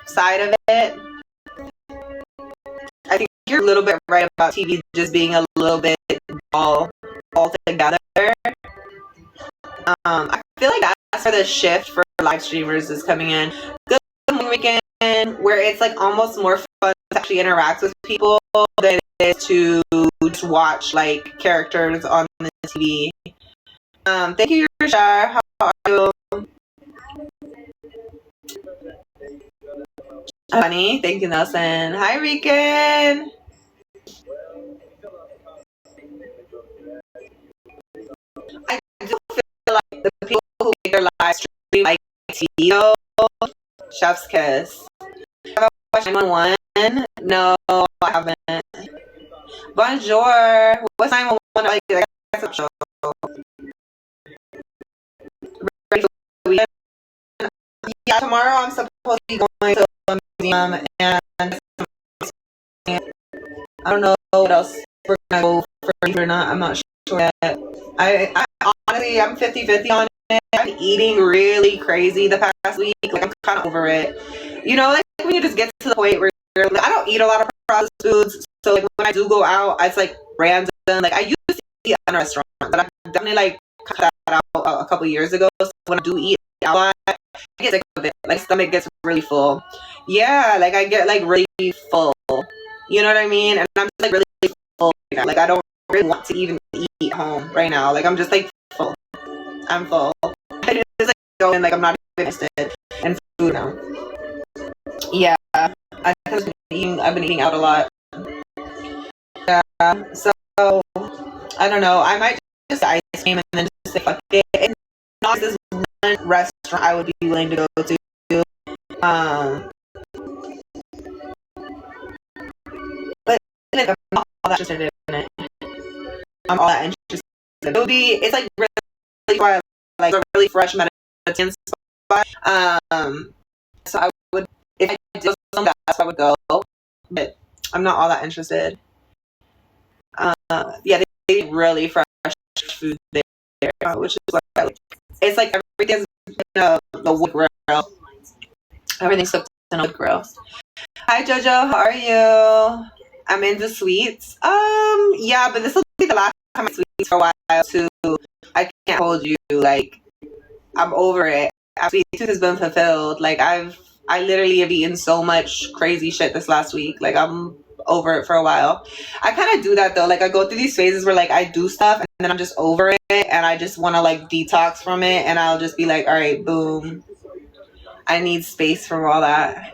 side of it. I think you're a little bit right about TV just being a little bit all together. I feel like that's where the shift for live streamers is coming in. Good Morning Weekend, where it's like almost more fun to actually interact with people than it is to just watch like characters on the TV. Thank you, Rashar. How are you? Honey, thank you, Nelson. Hi, Rican. I do feel like the people who make their live stream like TV, chef's kiss. Have I watched 911? No, I haven't. Bonjour. What's 911 like? That's a show. Ready for the weekend? Yeah, tomorrow I'm supposed to be going to a museum, and I don't know what else we're gonna go for or not. I'm not sure yet. I honestly, I'm 50-50 on it. I'm eating really crazy the past week. Like, I'm kind of over it. You know, like when you just get to the point where you're like, I don't eat a lot of processed foods. So like when I do go out, it's like random. Like I used to eat in a restaurant, but I definitely like cut that out a couple years ago. So when I do eat a lot, I get sick of it. Like stomach gets really full. Yeah, like I get like really full. You know what I mean? And I'm just like really full right now. Like I don't really want to even eat home right now. Like I'm just like full. I'm full. I just like go in like I'm not even interested in food now. Yeah, I've been eating out a lot. Yeah, so I don't know. I might just ice cream and then just say fuck it. And not this one restaurant I would be willing to go to. But like, I'm not all that interested in it. I'm all that interested. It's like really like a really fresh Mediterranean spot. So I would, if I did something, that's where I would go. But I'm not all that interested. Yeah, they really fresh food there, which is what I like. It's like everything's in the wood grill. Everything's cooked in a wood grill. Hi Jojo, how are you? I'm into sweets. Yeah, but this will be the last time I eat sweets for a while too. I can't hold you. Like, I'm over it. My sweet tooth has been fulfilled. Like, I literally have eaten so much crazy shit this last week. Like, I'm over it for a while. I kind of do that though. Like, I go through these phases where like I do stuff and then I'm just over it and I just want to like detox from it, and I'll just be like, all right, boom. I need space from all that.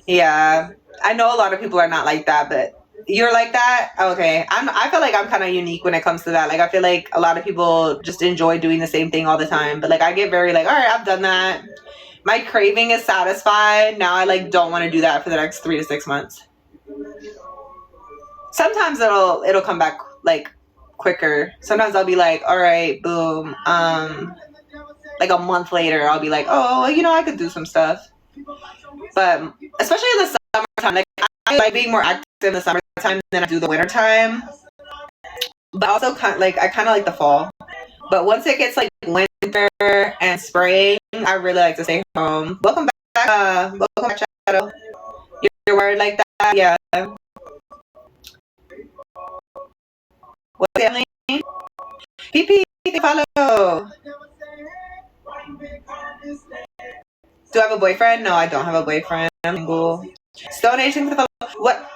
Yeah, I know a lot of people are not like that, but you're like that? Okay. I feel like I'm kind of unique when it comes to that. Like, I feel like a lot of people just enjoy doing the same thing all the time. But like, I get very like, all right, I've done that. My craving is satisfied. Now I like don't want to do that for the next 3 to 6 months. Sometimes it'll come back like quicker. Sometimes I'll be like, all right, boom. Like a month later, I'll be like, oh, you know, I could do some stuff. But especially in the summertime, like I like being more active in the summertime than I do the wintertime. But also I kind of like the fall. But once it gets like winter and spring, I really like to stay home. Welcome back, Shadow. You're worried like that? Yeah. What's the name? PP, follow. Do I have a boyfriend? No, I don't have a boyfriend. I'm single. Stone Asian to follow. What?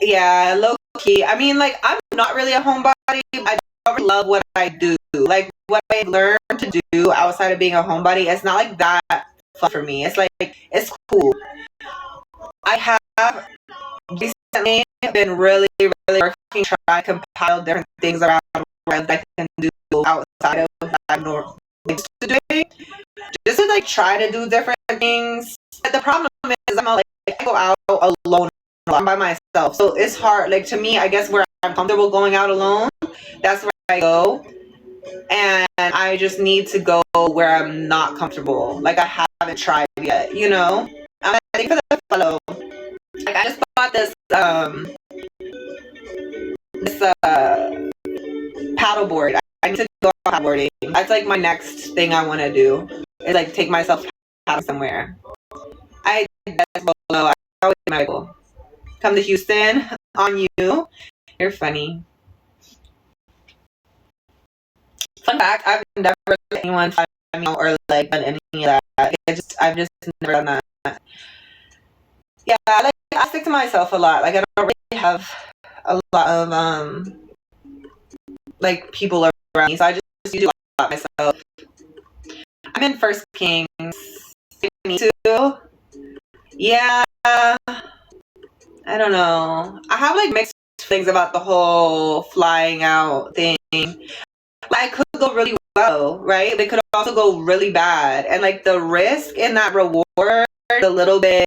Yeah, low key. I mean, like, I'm not really a homebody. I don't really love what I do. Like, what I learned to do outside of being a homebody, it's not like that fun for me. It's like, it's cool. I have recently been really, really working, trying to compile different things around what I can do outside of what I'm normally used to doing. Just to like try to do different things. But the problem is I'm not like I go out alone. I'm by myself, so it's hard. Like to me, I guess where I'm comfortable going out alone, that's where I go. And I just need to go where I'm not comfortable. Like I haven't tried yet, you know. I'm ready for the follow. Like I just bought this paddleboard. I need to go paddleboarding. That's like my next thing I want to do. Is like take myself paddling somewhere. I desk below. I always get my goal. Come to Houston on you. You're funny. Fun fact, I've never let anyone find me out or like done any of that. I've just never done that. Yeah, I stick to myself a lot. Like I don't really have a lot of like people around me, so I just do a lot myself. I'm in First Kings 22. Yeah, I don't know. I have like mixed feelings about the whole flying out thing. Like, it could go really well, right? It could also go really bad, and like the risk and that reward, a little bit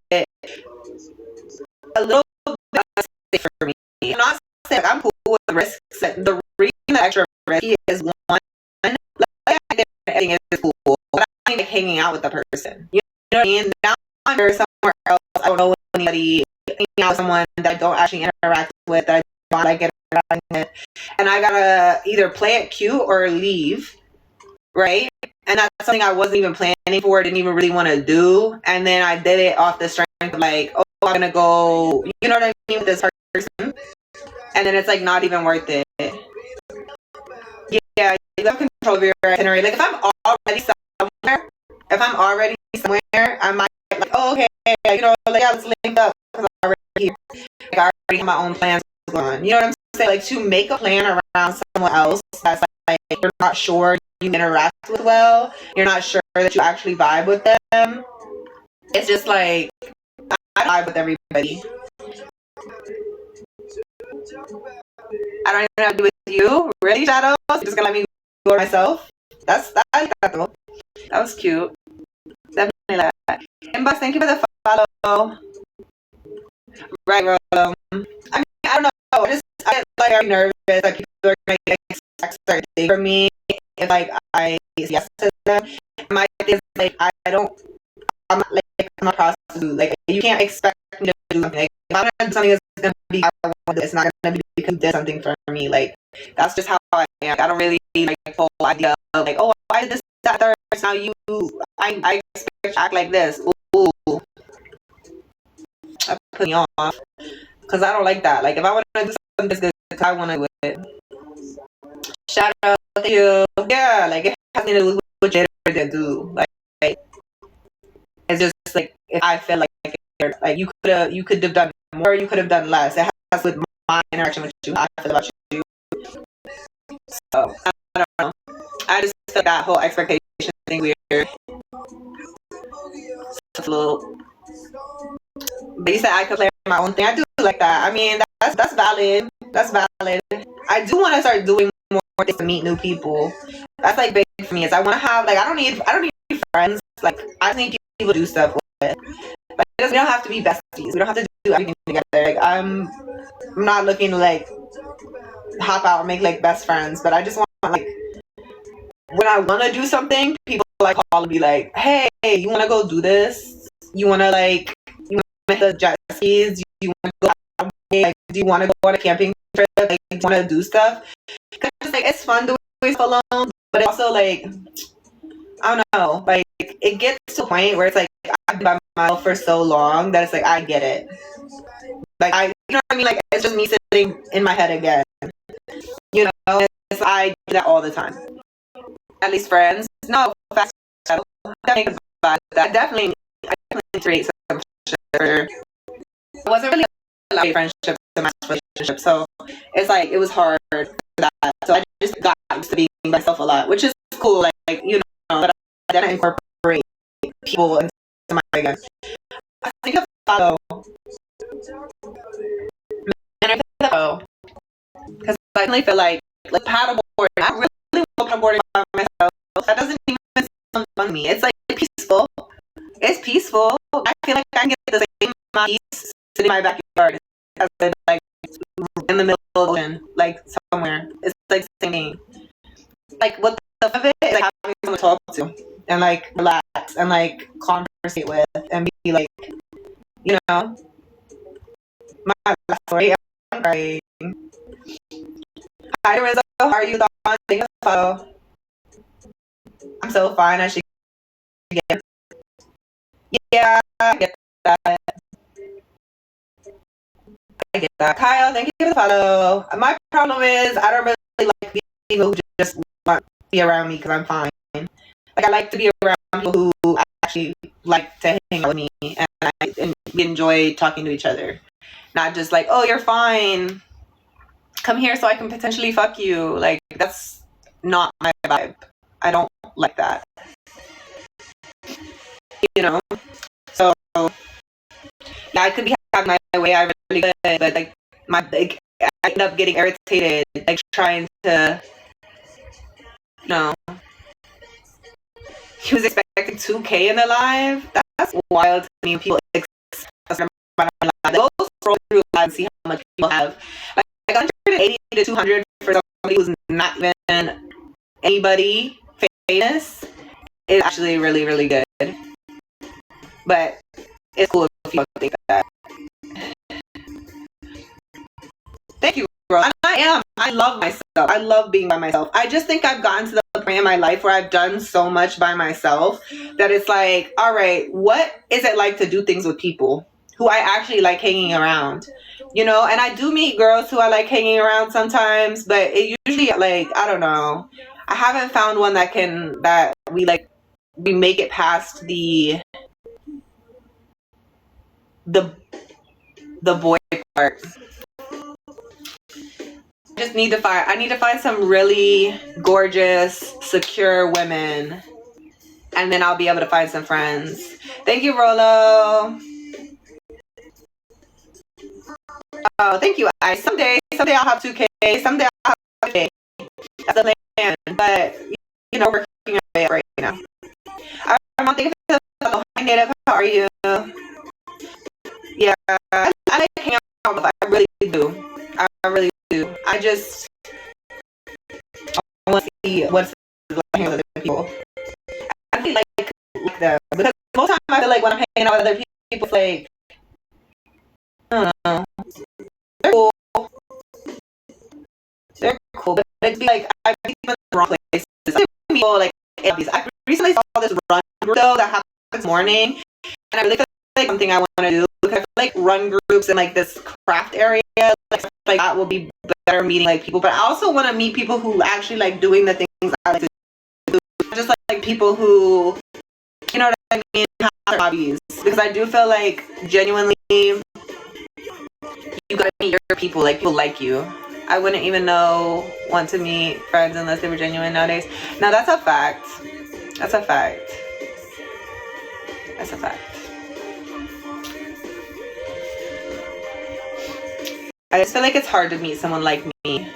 unsafe for me. I'm not saying like, I'm cool with the risks. The reason the extra risky is one, like everything is cool, but I don't like hanging out with the person. You know what I mean? Now I'm somewhere else. I don't know anybody. Hanging out with someone that I don't actually interact with. That I don't like interacting with, and I gotta either play it cute or leave, right? And that's something I wasn't even planning for. Didn't even really want to do, and then I did it off the strength of like, oh, I'm gonna go. You know what I mean with this person, and then it's like not even worth it. Yeah, you have control of your itinerary. Like if I'm already somewhere, I might like, oh, okay, you know, like yeah, let's link up because I'm already here. Like I already have my own plans going on. You know what I'm saying? Like to make a plan around someone else that's like you're not sure you interact with well, you're not sure that you actually vibe with them. It's just like I vibe with everybody. I don't even have to do with you. Really, Shadows? You're just gonna let me go myself? I like that though. That was cute. Definitely like that. Inbox, thank you for the follow. Right, bro. I mean, I don't know. I get like very nervous that people are gonna expect certain things from me if like I say yes to them. My thing is like I'm not prostitute. Like you can't expect me to do something. Like, if I'm gonna do something that's gonna be I want, it's not gonna be because you did something for me. Like that's just how I am. I don't really like the whole idea of like, oh, I did this, that, third. Now I expect you to act like this. Ooh, that put me off because I don't like that. Like if I want to do something that's good, I want to do it. Shout out to you. Yeah, like it has nothing to do with what you're do. Like it's just like if I feel like you could have done more, you could have done less. It has with my interaction with you, how I feel about you. So I don't know. I just feel that whole expectation thing weird. It's a little. But you said I could play my own thing. I do like that. I mean, that's valid. That's valid. I do want to start doing more things to meet new people. That's like big for me. Is I want to have like I don't need friends. Like I just need people to do stuff with. Like we don't have to be besties. We don't have to do everything together. Like I'm not looking to like hop out and make like best friends. But I just want like when I want to do something, people like call and be like, "Hey, you want to go do this? You want to like make the jet skis? Do you want to go? Like, do you want to go on a camping trip? Like, do you want to do stuff? Cause like it's fun doing stuff alone, but it's also like I don't know. Like it gets to a point where it's like I've been by myself for so long that it's like I get it. Like you know what I mean? Like it's just me sitting in my head again. You know, I do that all the time. At least friends. No, fast. I definitely create some friendship. It wasn't really a friendship in my relationship, so it's like it was hard for that. So I just got used to being myself a lot, which is cool. Like you know, but I didn't incorporate people into my again. I think of follow. Because I definitely feel like paddleboarding. I really want paddleboarding by myself. That doesn't even sound fun to me. It's like peaceful. It's peaceful. I feel like I can get the same amount of peace sitting in my backyard as like in the middle of the ocean, like somewhere. It's like the same thing. Like what the fun of it is like having someone to talk to and like relax and like conversate with and be like, you know, my last story. I'm crying. Hi Rizzo, how are you? Thank you for the follow. I'm so fine. I should get. Yeah, I get that. I get that. Kyle, thank you for the follow. My problem is I don't really like people who just want to be around me because I'm fine. Like I like to be around people who actually like to hang out with me and we enjoy talking to each other. Not just like, oh, you're fine. Come here so I can potentially fuck you. Like that's not my vibe. I don't like that. You know? So yeah, I could be having my way. I really could, but like I end up getting irritated, like trying to, no. He was expecting 2K in their live. That's wild to me. People expect they'll scroll through live and see how much people have. Like 180 to 200 for somebody who's not even anybody famous is actually really, really good. But it's cool if you think that. Thank you, girl. And I am. I love myself. I love being by myself. I just think I've gotten to the point in my life where I've done so much by myself that it's like, all right, what is it like to do things with people who I actually like hanging around? You know, and I do meet girls who I like hanging around sometimes, but it usually like, I don't know. I haven't found one that we make it past the boy part. I need to find some really gorgeous, secure women, and then I'll be able to find some friends. Thank you, Rolo. Oh, thank you. Someday I'll have 2K. Someday I'll have 2K. That's the plan. But you know, we're working our way up right now. Thank you for the follow. Hi, Native. How are you? Yeah, I like hanging out with them. I really do. I really do. I want to see what's like hanging with other people. I really like them because most of the time I feel like when I'm hanging out with other people, it's like, I don't know, they're cool. They're cool, but it'd be like I be in the wrong places. People like I recently saw this run group though that happened this morning, and I really feel like something I want to do because I feel like run groups in like this craft area, like that will be better meeting like people. But I also want to meet people who actually like doing the things I like to do, just like people who, you know what I mean, have their hobbies. Because I do feel like genuinely, you gotta meet your people, like people like you. I wouldn't even want to meet friends unless they were genuine nowadays. Now that's a fact. That's a fact. That's a fact. I just feel like it's hard to meet someone like me. And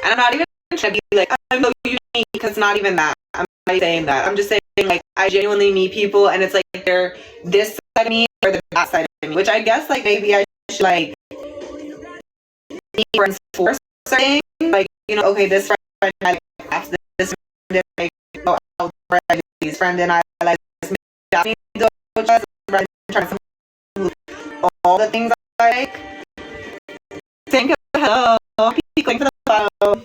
I'm not even trying to be like, I'm so unique, because it's not even that. I'm not saying that. I'm just saying like I genuinely meet people and it's like they're this side of me or the that side of me. Which I guess like maybe I should like friends for something, like, you know, okay, this friend I like this friend like, oh, I'll friend these friend and I like this all the things I like. Thank you. Hello, people for the follow.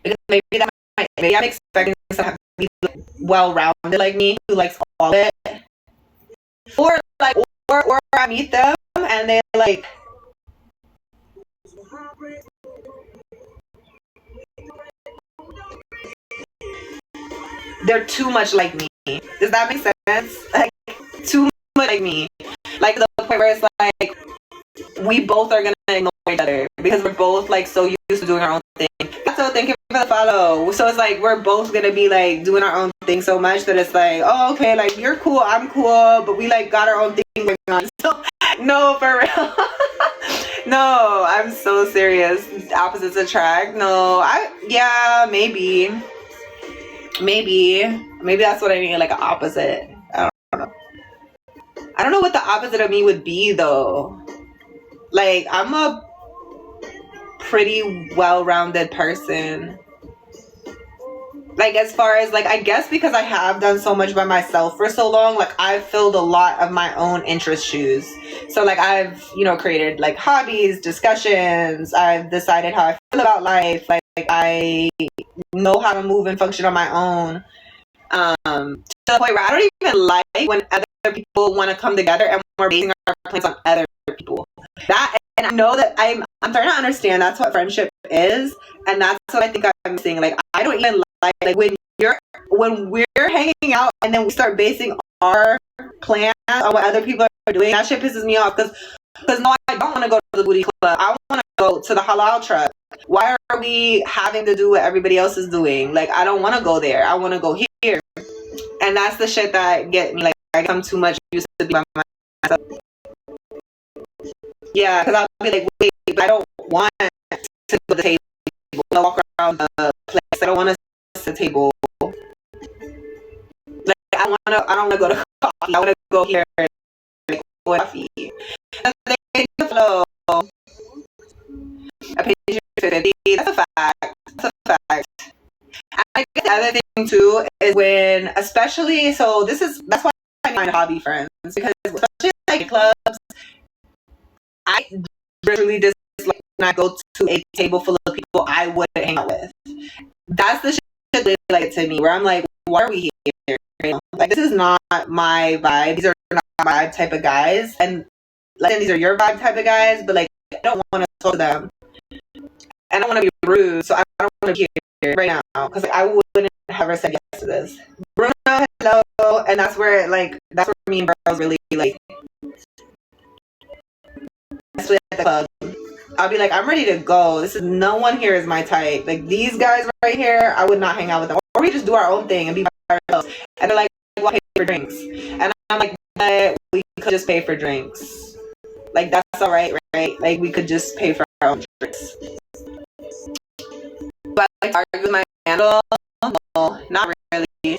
Because maybe I'm expecting someone to be like, well-rounded like me, who likes all of it, or like, or I meet them and they like. They're too much like me. Does that make sense? Like too much like me. Like the point where it's like we both are gonna ignore each other because we're both like so used to doing our own thing. So thank you for the follow. So it's like we're both gonna be like doing our own thing so much that it's like, oh okay, like you're cool, I'm cool, but we like got our own thing going on. So no, for real. No, I'm so serious. Opposites attract. No, maybe that's what I mean, like an opposite. I don't know what the opposite of me would be though. Like I'm a pretty well-rounded person, like as far as like, I guess because I have done so much by myself for so long, like I've filled a lot of my own interest shoes. So like I've, you know, created like hobbies, discussions, I've decided how I feel about life, like I know how to move and function on my own, to the point where I don't even like when other people want to come together and we're basing our plans on other people. That, and I know that I'm starting to understand that's what friendship is, and that's what I think I'm saying. Like, I don't even like when we're hanging out and then we start basing our plans on what other people are doing. That shit pisses me off, because no, I don't want to go to the booty club. I want to go to the halal truck. Why are we having to do what everybody else is doing? Like, I don't want to go there. I want to go here. And that's the shit that get me. Like, I become too much used to be by myself. Yeah, because I'll be like, wait, but I don't want to go to the table. I walk around the place. I don't want to sit at the table. Like, I don't want to go to coffee. I want to go here and like, go to coffee. And they flow. A page 50. That's a fact. That's a fact. And I guess the other thing too is when, especially, so that's why I find hobby friends, because especially like clubs, I really dislike when I go to a table full of people I wouldn't hang out with. That's the shit that like to me, where I'm like, why are we here? Like, this is not my vibe. These are not my type of guys, and like, these are your vibe type of guys, but like, I don't want to talk to them, and I don't want to be rude, so I don't want to be here right now, because like, I wouldn't have ever said yes to this. Bruno, hello, and that's where me and girls really like. Especially at the club, I'll be like, I'm ready to go. No one here is my type. Like, these guys right here, I would not hang out with them. Or we just do our own thing and be by ourselves. And they're like, well, pay for drinks. And I'm like, but we could just pay for drinks. Like, that's all right, right? Like, we could just pay for our own drinks. But like, argue with my handle? No, not really.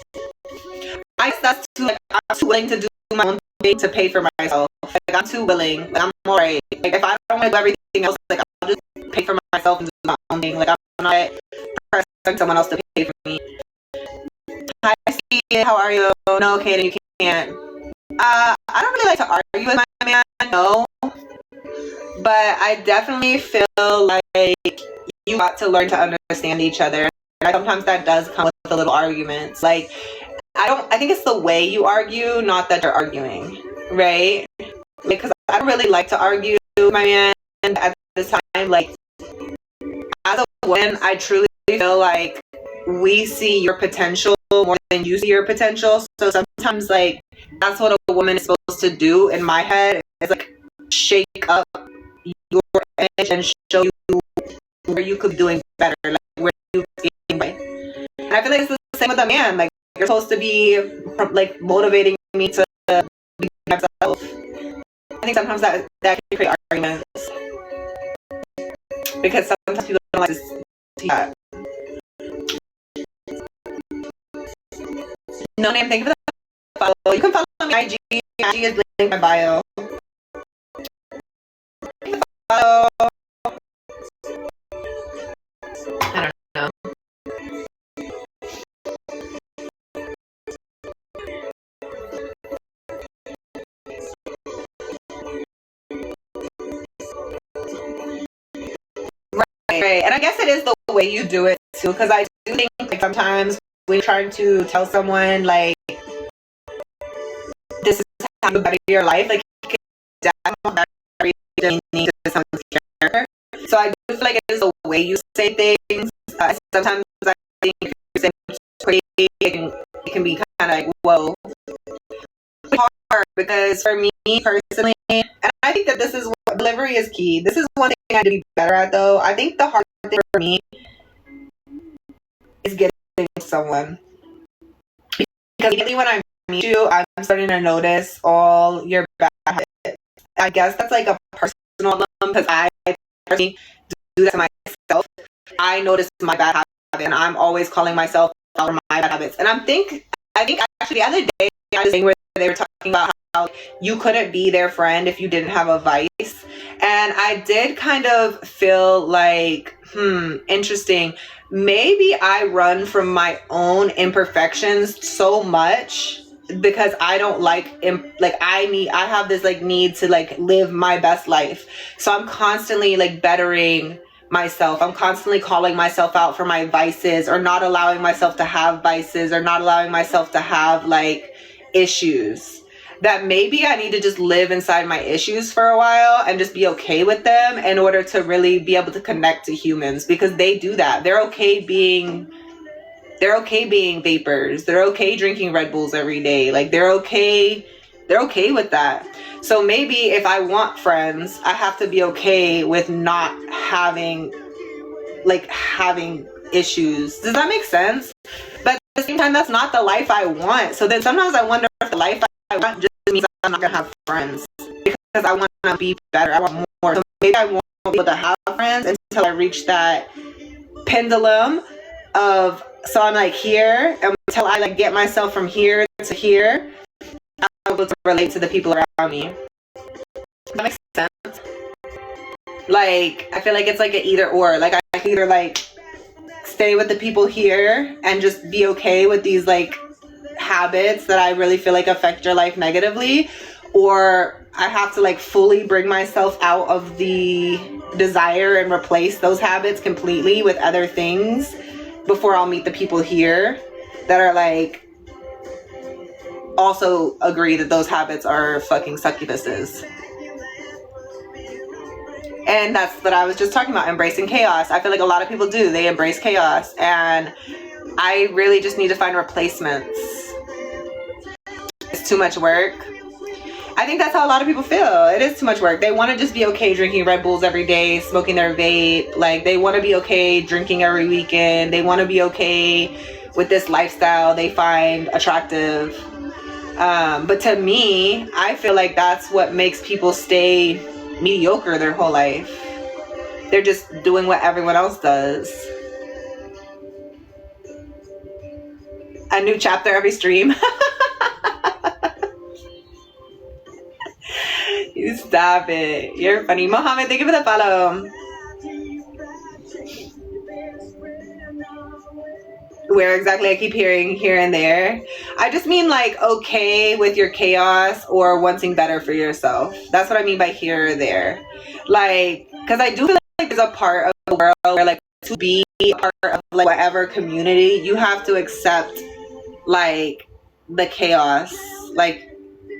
I guess that's too, like, I'm too willing to do my own thing to pay for myself. Like, I'm too willing. Like, I'm alright. Like, if I don't want to do everything else, like, I'll just pay for myself and do my own thing. Like, I'm not pressing someone else to pay for me. Hi, Steve. How are you? No, Kaden, you can't. I don't really like to argue with my man, no. But I definitely feel like you got to learn to understand each other. And sometimes that does come with a little arguments. Like, I think it's the way you argue, not that you're arguing, right? Because I don't really like to argue with my man at this time. Like, as a woman, I truly feel like we see your potential more than you see your potential. So sometimes, like, that's what a woman is supposed to do in my head, is like shake up your edge and show you where you could be doing better, like where you could be getting right. And I feel like it's the same with a man. Like, you're supposed to be like motivating me to be myself. I think sometimes that can create arguments, because sometimes people don't like to see that. No name, thank you for the follow. You can follow me on IG. IG is linked in my bio. Follow. I don't know. Right. And I guess it is the way you do it too, because I do think like sometimes when you're trying to tell someone like this is how you better your life, like you can definitely need to someone's character. So I do feel like it is the way you say things. Sometimes I think if you say pretty, it can be kind of like, whoa. It's hard, because for me personally, and I think that this is what delivery is key. This is one thing I do be better at, though. I think the hard thing for me is getting someone, because immediately when I meet you, I'm starting to notice all your bad habits. I guess that's like a personal one, because I personally do that to myself. I notice my bad habits, and I'm always calling myself out for my bad habits. And I think actually the other day I was saying where they were talking about how you couldn't be their friend if you didn't have a vice. And I did kind of feel like, interesting. Maybe I run from my own imperfections so much because I don't I have this like need to like live my best life. So I'm constantly like bettering myself. I'm constantly calling myself out for my vices, or not allowing myself to have vices, or not allowing myself to have like issues. that maybe I need to just live inside my issues for a while and just be okay with them in order to really be able to connect to humans, because they do that. They're okay being vapors. They're okay drinking Red Bulls every day. Like they're okay with that. So maybe if I want friends, I have to be okay with not having issues. Does that make sense? But at the same time, that's not the life I want. So then sometimes I wonder if the life I want just means I'm not gonna have friends, because I want to be better. I want more. So maybe I won't be able to have friends until I reach that pendulum of, so I'm like here, and until I like get myself from here to here, I'm able to relate to the people around me. That makes sense. Like I feel like it's like an either or. Like I can either like stay with the people here and just be okay with these like habits that I really feel like affect your life negatively, or I have to like fully bring myself out of the desire and replace those habits completely with other things before I'll meet the people here that are like also agree that those habits are fucking succubuses. And that's what I was just talking about, embracing chaos. I feel like a lot of people do. They embrace chaos, and I really just need to find replacements. It's too much work. I think that's how a lot of people feel. It is too much work. They want to just be okay drinking Red Bulls every day, smoking their vape. Like they want to be okay drinking every weekend. They want to be okay with this lifestyle they find attractive. But to me, I feel like that's what makes people stay mediocre their whole life. They're just doing what everyone else does. A new chapter every stream. You stop it. You're funny. Mohammed, thank you for the follow. Where exactly? I keep hearing here and there. I just mean like okay with your chaos or wanting better for yourself. That's what I mean by here or there. Like, because I do feel like there's a part of the world where like to be a part of like whatever community, you have to accept like the chaos, like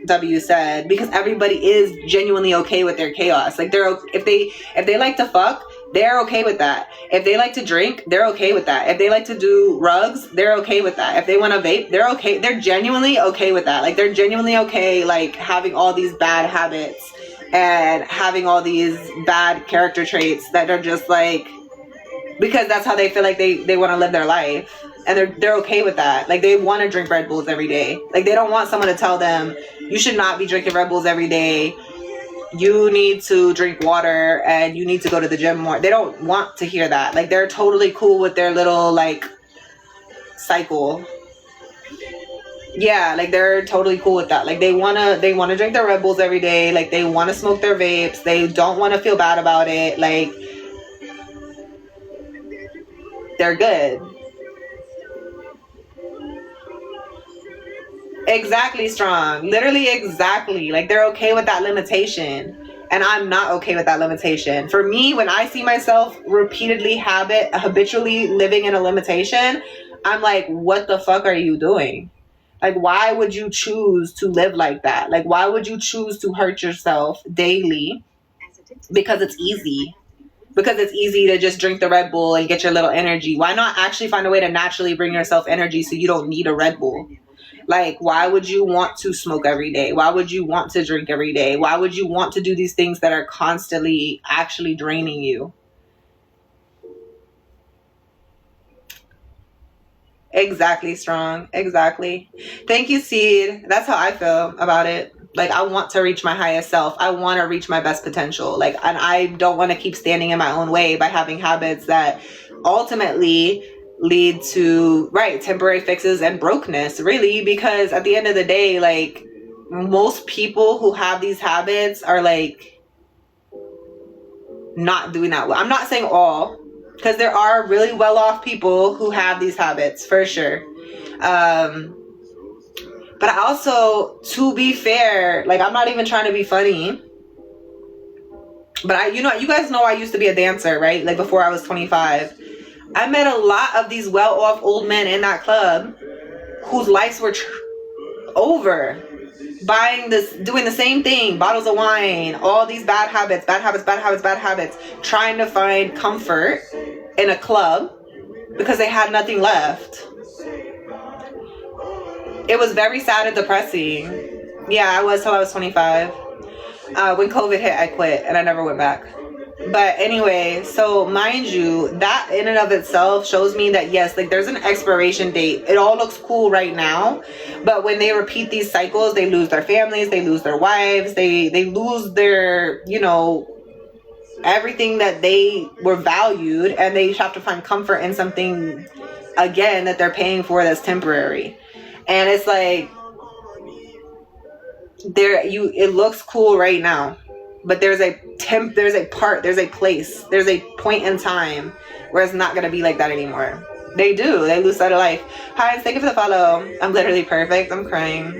W said, because everybody is genuinely okay with their chaos. Like they're if they like to fuck, they're okay with that. If they like to drink, they're okay with that. If they like to do rugs, they're okay with that. If they want to vape, they're okay. They're genuinely okay with that. Like they're genuinely okay like having all theyese bad habits and having all these bad character traits that are just like, because that's how they feel like they want to live their life. And they're okay with that. Like they want to drink Red Bulls every day. Like they don't want someone to tell them you should not be drinking Red Bulls every day. You need to drink water and you need to go to the gym more. They don't want to hear that. Like they're totally cool with their little like cycle. Yeah, like they're totally cool with that. Like they wanna drink their Red Bulls every day. Like they want to smoke their vapes. They don't want to feel bad about it. Like they're good. Exactly, strong. Literally exactly. Like they're okay with that limitation. And I'm not okay with that limitation. For me, when I see myself repeatedly habitually living in a limitation, I'm like, what the fuck are you doing? Like, why would you choose to live like that? Like, why would you choose to hurt yourself daily? Because it's easy. Because it's easy to just drink the Red Bull and get your little energy. Why not actually find a way to naturally bring yourself energy so you don't need a Red Bull? Like, why would you want to smoke every day? Why would you want to drink every day? Why would you want to do these things that are constantly actually draining you? Exactly, strong. Exactly. Thank you, Seed. That's how I feel about it. Like, I want to reach my highest self. I want to reach my best potential. Like, and I don't want to keep standing in my own way by having habits that ultimately lead to temporary fixes and brokenness, really, because at the end of the day, like most people who have these habits are like not doing that well. I'm not saying all, because there are really well-off people who have these habits for sure, but I also, to be fair, like I'm not even trying to be funny, but you guys know I used to be a dancer, right? Like before I was 25. I met a lot of these well-off old men in that club whose lives were over buying this, doing the same thing, bottles of wine, all these bad habits, trying to find comfort in a club because they had nothing left. It was very sad and depressing. Yeah, I was till I was 25. When COVID hit, I quit and I never went back. But anyway, so mind you, that in and of itself shows me that yes, like there's an expiration date. It all looks cool right now, but when they repeat these cycles, they lose their families, they lose their wives, they lose their, you know, everything that they were valued, and they have to find comfort in something again that they're paying for that's temporary. And it's like it looks cool right now, but there's a place, there's a point in time where it's not going to be like that anymore. They lose sight of life. Hi, thank you for the follow. I'm literally perfect. I'm crying.